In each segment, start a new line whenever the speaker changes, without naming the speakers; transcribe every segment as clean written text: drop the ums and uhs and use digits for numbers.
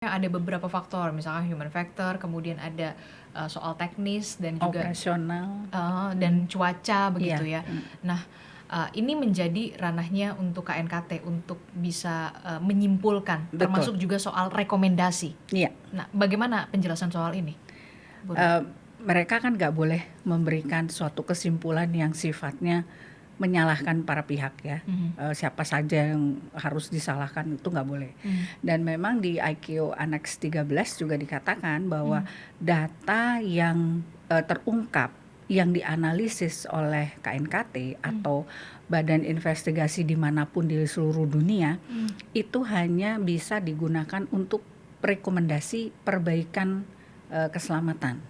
ada beberapa faktor, misalkan human factor, kemudian ada soal teknis dan juga
Operasional.
dan cuaca begitu
Iya.
ya. Nah, ini menjadi ranahnya untuk KNKT untuk bisa menyimpulkan,
Betul.
termasuk juga soal rekomendasi.
Iya.
Nah, bagaimana penjelasan soal ini, Bu?
Mereka kan nggak boleh memberikan suatu kesimpulan yang sifatnya menyalahkan para pihak ya. Siapa saja yang harus disalahkan itu nggak boleh. Dan memang di IQ Annex 13 juga dikatakan bahwa data yang terungkap yang dianalisis oleh KNKT atau badan investigasi dimanapun di seluruh dunia itu hanya bisa digunakan untuk rekomendasi perbaikan keselamatan.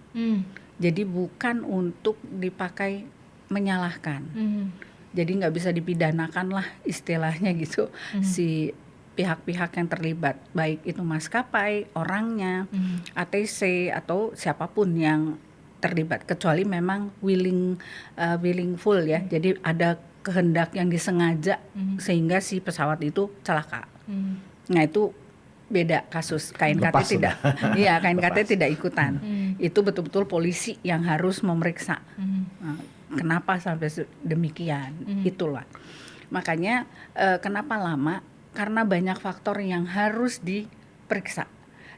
Jadi bukan untuk dipakai menyalahkan. Jadi nggak bisa dipidanakan lah istilahnya gitu si pihak-pihak yang terlibat, baik itu maskapai, orangnya, ATC atau siapapun yang terlibat, kecuali memang willingful ya. Jadi ada kehendak yang disengaja sehingga si pesawat itu celaka. Nah itu beda kasus. KNKT
Lepas
tidak. Iya, KNKT tidak ikutan. Itu betul-betul polisi yang harus memeriksa. Nah, kenapa sampai demikian? Itulah. Makanya kenapa lama? Karena banyak faktor yang harus diperiksa.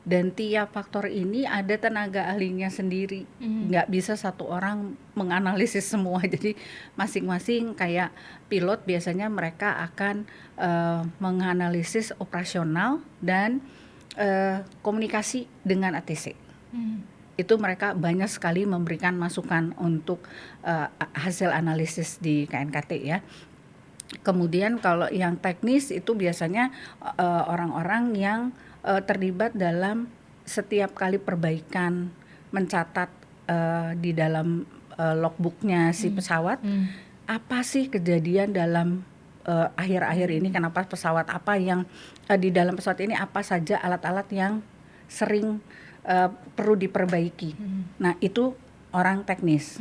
Dan tiap faktor ini ada tenaga ahlinya sendiri. Nggak bisa satu orang menganalisis semua. Jadi masing-masing kayak pilot biasanya mereka akan menganalisis operasional dan komunikasi dengan ATC. Itu mereka banyak sekali memberikan masukan untuk hasil analisis di KNKT ya. Kemudian kalau yang teknis itu biasanya orang-orang yang terlibat dalam setiap kali perbaikan, mencatat di dalam logbooknya si pesawat apa sih kejadian dalam akhir-akhir ini, kenapa pesawat apa yang di dalam pesawat ini apa saja alat-alat yang sering perlu diperbaiki. Nah itu orang teknis.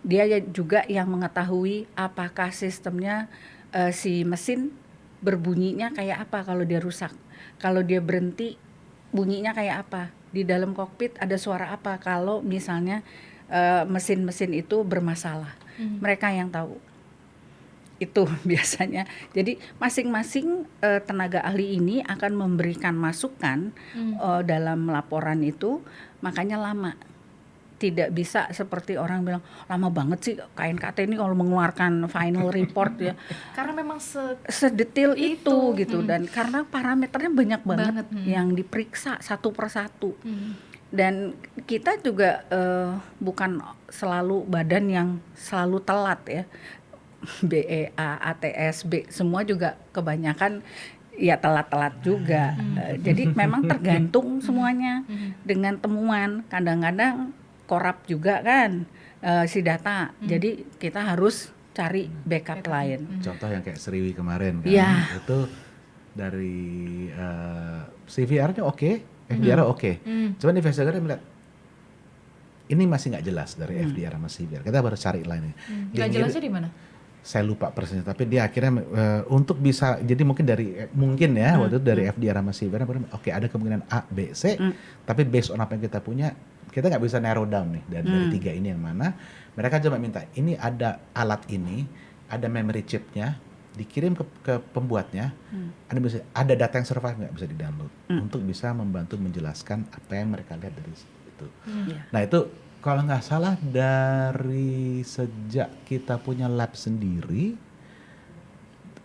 Dia juga yang mengetahui apakah sistemnya si mesin berbunyinya kayak apa kalau dia rusak. Kalau dia berhenti bunyinya kayak apa. Di dalam kokpit ada suara apa kalau misalnya mesin-mesin itu bermasalah. Mereka yang tahu. Itu biasanya. Jadi masing-masing tenaga ahli ini akan memberikan masukan dalam laporan itu, makanya lama. Tidak bisa seperti orang bilang lama banget sih KNKT ini kalau mengeluarkan final report ya.
Karena memang
sedetail itu gitu dan karena parameternya banyak banget yang diperiksa satu persatu. Dan kita juga bukan selalu badan yang selalu telat ya. BEA, ATS, B semua juga kebanyakan ya telat-telat juga. Jadi memang tergantung semuanya dengan temuan. Kadang-kadang korup juga kan si data. Jadi kita harus cari backup lain.
Contoh yang kayak Sriwi kemarin kan,
Ya.
itu dari CVR-nya oke, FDR oke. Cuman investigator melihat ini masih nggak jelas dari FDR sama CVR. Kita harus cari lainnya.
nggak jelasnya di mana?
Saya lupa persisnya, tapi dia akhirnya untuk bisa, jadi mungkin ya waktu itu dari FDR sama CVR, oke ada kemungkinan A, B, C, tapi based on apa yang kita punya, kita nggak bisa narrow down nih dari tiga ini yang mana. Mereka cuma minta ini ada alat ini, ada memory chipnya, dikirim ke pembuatnya, ada data yang survive nggak bisa di-download untuk bisa membantu menjelaskan apa yang mereka lihat dari itu. Nah itu kalau nggak salah dari sejak kita punya lab sendiri,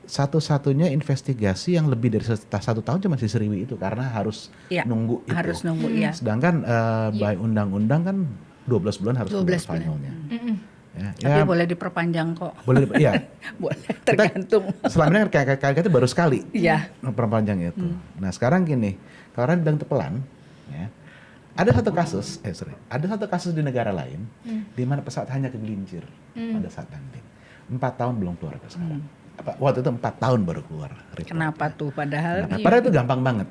satu-satunya investigasi yang lebih dari 1 tahun cuma si Sriwi itu karena harus nunggu itu.
Harus nunggu ya.
Sedangkan by undang-undang kan 12 bulan harus keluar finalnya.
Tapi boleh diperpanjang kok.
Boleh, iya.
Boleh, tergantung.
Selama ini kayak itu baru sekali.
Iya.
Perpanjang itu. Nah sekarang gini, kalau orang bilang tepelan, ya. Ada satu kasus di negara lain di mana pesawat hanya kegelincir pada saat landing. 4 tahun belum keluar ke sekarang. Waktu itu 4 tahun baru keluar.
Kenapa tuh padahal?
Padahal itu gampang banget.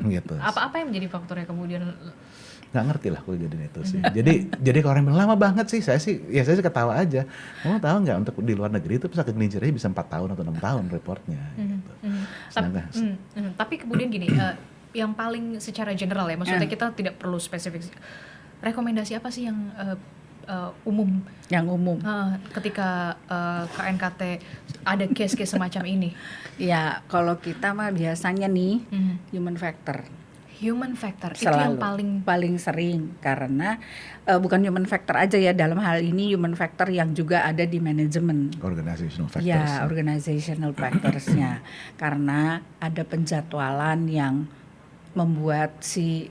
Gitu.
Apa yang menjadi faktornya kemudian?
Nggak ngerti lah kalau jadinya itu sih. Jadi kalau orang bilang lama banget sih, saya sih ketawa aja. Kamu tahu nggak untuk di luar negeri itu pesawat kegelincir aja bisa 4 tahun atau 6 tahun reportnya. Gitu.
Tapi kemudian gini. yang paling secara general ya, maksudnya kita tidak perlu spesifik. Rekomendasi apa sih yang umum?
Yang umum.
Ketika KNKT ada case-case semacam ini.
Ya, kalau kita mah biasanya nih human factor.
Human factor
Selalu.
Itu yang
paling sering, karena bukan human factor aja ya, dalam hal ini human factor yang juga ada di manajemen.
Organizational factors.
Ya, organizational factors-nya. Karena ada penjadwalan yang membuat si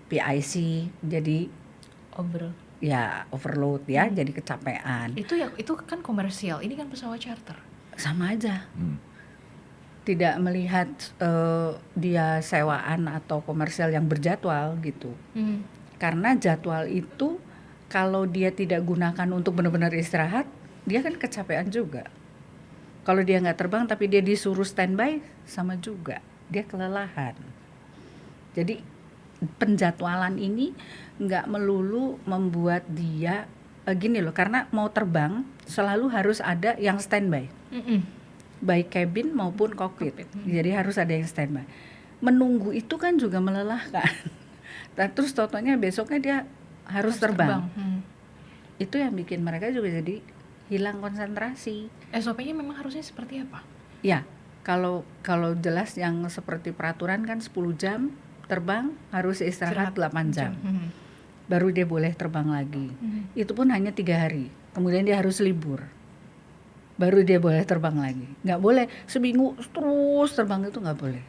PIC jadi overload ya, jadi kecapean.
Itu kan komersial, ini kan pesawat charter.
Sama aja. Tidak melihat dia sewaan atau komersial yang berjadwal gitu. Karena jadwal itu kalau dia tidak gunakan untuk benar-benar istirahat, dia kan kecapean juga. Kalau dia nggak terbang tapi dia disuruh standby, sama juga, dia kelelahan. Jadi penjadwalan ini nggak melulu membuat dia gini loh, karena mau terbang selalu harus ada yang standby, baik cabin maupun cockpit. Jadi harus ada yang standby. Menunggu itu kan juga melelahkan. Dan terus totalnya besoknya dia harus terbang. Itu yang bikin mereka juga jadi hilang konsentrasi.
SOP-nya memang harusnya seperti apa?
Ya, kalau jelas yang seperti peraturan kan 10 jam terbang, harus istirahat 8 jam. Baru dia boleh terbang lagi. Itu pun hanya 3 hari. Kemudian dia harus libur. Baru dia boleh terbang lagi. Nggak boleh seminggu terus terbang, itu nggak boleh.